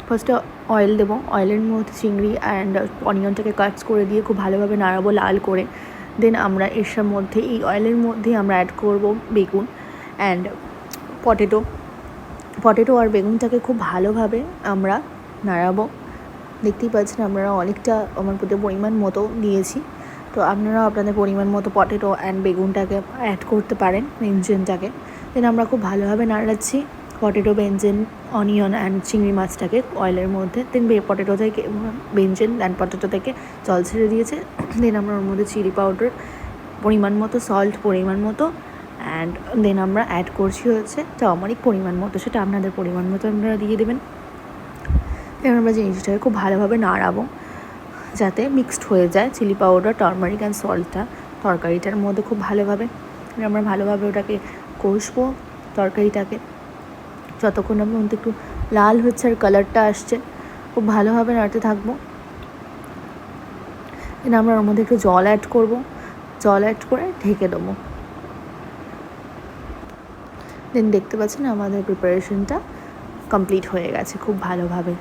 ফার্স্টে অয়েল দেবো, অয়েলের মধ্যে চিংড়ি অ্যান্ড অনিয়নটাকে কাটস করে দিয়ে খুব ভালোভাবে নাড়াবো লাল করে। দেন আমরা এর মধ্যে এই অয়েলের মধ্যেই আমরা অ্যাড করবো বেগুন অ্যান্ড পটেটো আর বেগুনটাকে খুব ভালোভাবে আমরা নাড়াবো। দেখতেই পাচ্ছেন আপনারা অনেকটা আমার পরিমাণ মতো দিয়েছি, তো আপনারাও আপনাদের পরিমাণ মতো পটেটো অ্যান্ড বেগুনটাকে অ্যাড করতে পারেন, বেঞ্জেনটাকে। দেন আমরা খুব ভালোভাবে নাড়াচ্ছি পটেটো, বেঞ্জেন, অনিয়ন অ্যান্ড চিংড়ি মাছটাকে অয়েলের মধ্যে। দেন পটেটো থেকে বেঞ্জেন অ্যান্ড পটেটো থেকে জল ছেড়ে দিয়েছে। দেন আমরা ওর মধ্যে চিলি পাউডার পরিমাণ মতো, সল্ট পরিমাণ মতো অ্যান্ড দেন আমরা অ্যাড করছি হচ্ছে টারমারিক পরিমাণ মতো, সেটা আপনাদের পরিমাণ মতো আপনারা দিয়ে দেবেন। এবার আমরা জিনিসটাকে খুব ভালোভাবে নাড়াবো যাতে মিক্সড হয়ে যায় চিলি পাউডার, টারমারিক অ্যান্ড সল্টটা তরকারিটার মধ্যে খুব ভালোভাবে। আমরা ভালোভাবে ওটাকে কষবো তরকারিটাকে, যতক্ষণ না পর্যন্ত একটু লাল হচ্ছে আর কালারটা আসছে, খুব ভালোভাবে নাড়তে থাকবো। দেন আমরা ওর মধ্যে একটু জল অ্যাড করবো, জল অ্যাড করে ঢেকে দেবো। দেন দেখতে পাচ্ছেন আমাদের প্রিপারেশনটা কমপ্লিট হয়ে গেছে খুব ভালোভাবে।